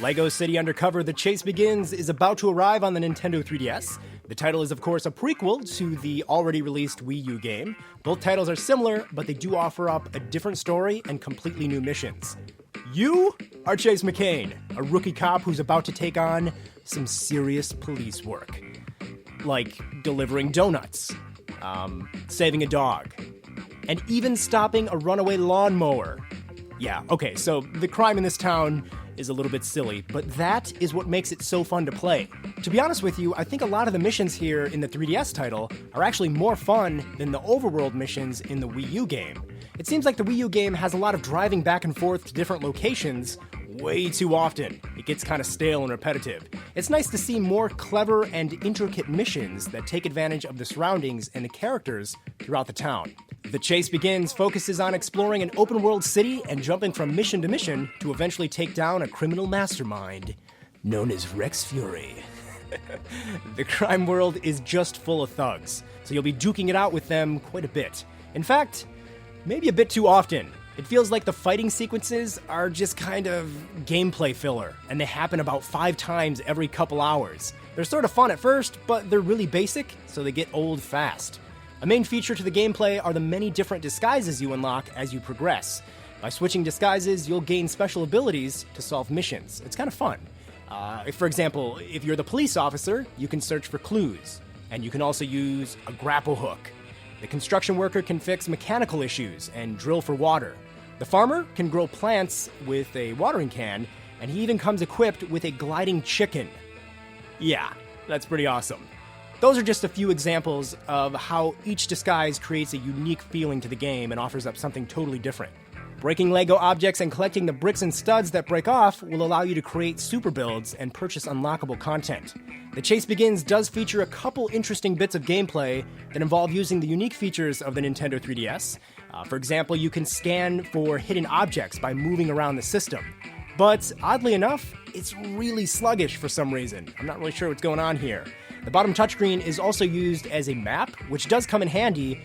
LEGO City Undercover: The Chase Begins is about to arrive on the Nintendo 3DS. The title is, of course, a prequel to the already released Wii U game. Both titles are similar, but they do offer up a different story and completely new missions. You are Chase McCain, a rookie cop who's about to take on some serious police work. Like delivering donuts, saving a dog, and even stopping a runaway lawnmower. Yeah, okay, so the crime in this town is a little bit silly, but that is what makes it so fun to play. To be honest with you, I think a lot of the missions here in the 3DS title are actually more fun than the overworld missions in the Wii U game. It seems like the Wii U game has a lot of driving back and forth to different locations way too often. It gets kind of stale and repetitive. It's nice to see more clever and intricate missions that take advantage of the surroundings and the characters throughout the town. The Chase Begins focuses on exploring an open-world city and jumping from mission to mission to eventually take down a criminal mastermind known as Rex Fury. The crime world is just full of thugs, so you'll be duking it out with them quite a bit. In fact, maybe a bit too often. It feels like the fighting sequences are just kind of gameplay filler, and they happen about 5 times every couple hours. They're sort of fun at first, but they're really basic, so they get old fast. A main feature to the gameplay are the many different disguises you unlock as you progress. By switching disguises, you'll gain special abilities to solve missions. It's kind of fun. For example, if you're the police officer, you can search for clues, and you can also use a grapple hook. The construction worker can fix mechanical issues and drill for water. The farmer can grow plants with a watering can, and he even comes equipped with a gliding chicken. Yeah, that's pretty awesome. Those are just a few examples of how each disguise creates a unique feeling to the game and offers up something totally different. Breaking LEGO objects and collecting the bricks and studs that break off will allow you to create super builds and purchase unlockable content. The Chase Begins does feature a couple interesting bits of gameplay that involve using the unique features of the Nintendo 3DS. For example, you can scan for hidden objects by moving around the system. But oddly enough, it's really sluggish for some reason. I'm not really sure what's going on here. The bottom touchscreen is also used as a map, which does come in handy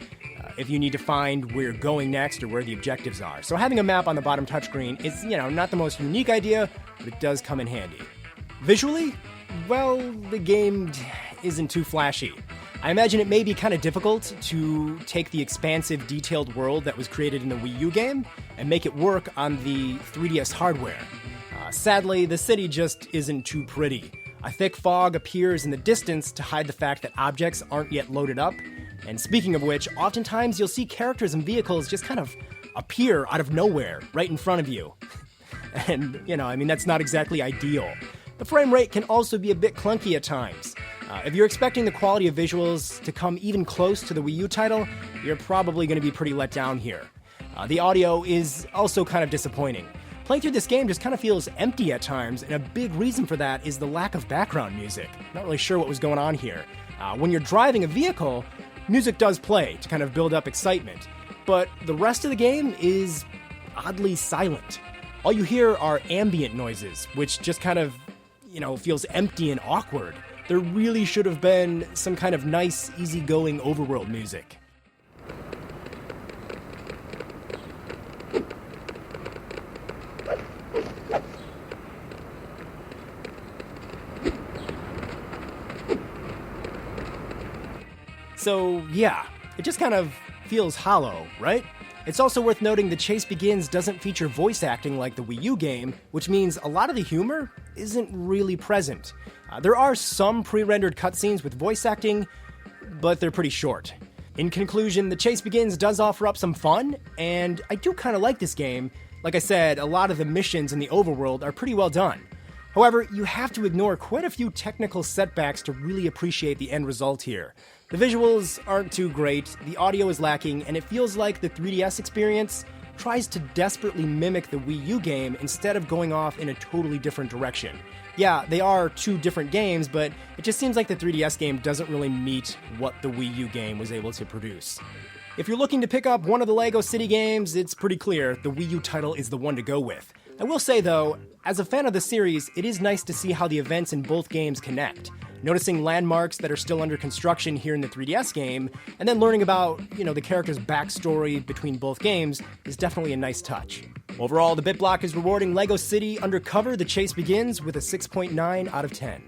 if you need to find where you're going next or where the objectives are. So having a map on the bottom touchscreen is, not the most unique idea, but it does come in handy. Visually, well, the game isn't too flashy. I imagine it may be kind of difficult to take the expansive, detailed world that was created in the Wii U game and make it work on the 3DS hardware. Sadly, the city just isn't too pretty. A thick fog appears in the distance to hide the fact that objects aren't yet loaded up. And speaking of which, oftentimes you'll see characters and vehicles just kind of appear out of nowhere, right in front of you. And, that's not exactly ideal. The frame rate can also be a bit clunky at times. If you're expecting the quality of visuals to come even close to the Wii U title, you're probably going to be pretty let down here. The audio is also kind of disappointing. Playing through this game just kind of feels empty at times, and a big reason for that is the lack of background music. Not really sure what was going on here. When you're driving a vehicle, music does play to kind of build up excitement, but the rest of the game is oddly silent. All you hear are ambient noises, which just kind of, feels empty and awkward. There really should have been some kind of nice, easygoing overworld music. So, yeah, it just kind of feels hollow, right? It's also worth noting the Chase Begins doesn't feature voice acting like the Wii U game, which means a lot of the humor isn't really present. There are some pre-rendered cutscenes with voice acting, but they're pretty short. In conclusion, the Chase Begins does offer up some fun, and I do kind of like this game. Like I said, a lot of the missions in the overworld are pretty well done. However, you have to ignore quite a few technical setbacks to really appreciate the end result here. The visuals aren't too great, the audio is lacking, and it feels like the 3DS experience tries to desperately mimic the Wii U game instead of going off in a totally different direction. Yeah, they are two different games, but it just seems like the 3DS game doesn't really meet what the Wii U game was able to produce. If you're looking to pick up one of the LEGO City games, it's pretty clear the Wii U title is the one to go with. I will say though, as a fan of the series, it is nice to see how the events in both games connect. Noticing landmarks that are still under construction here in the 3DS game, and then learning about, the character's backstory between both games is definitely a nice touch. Overall, the BitBlock is rewarding LEGO City Undercover: The Chase Begins with a 6.9 out of 10.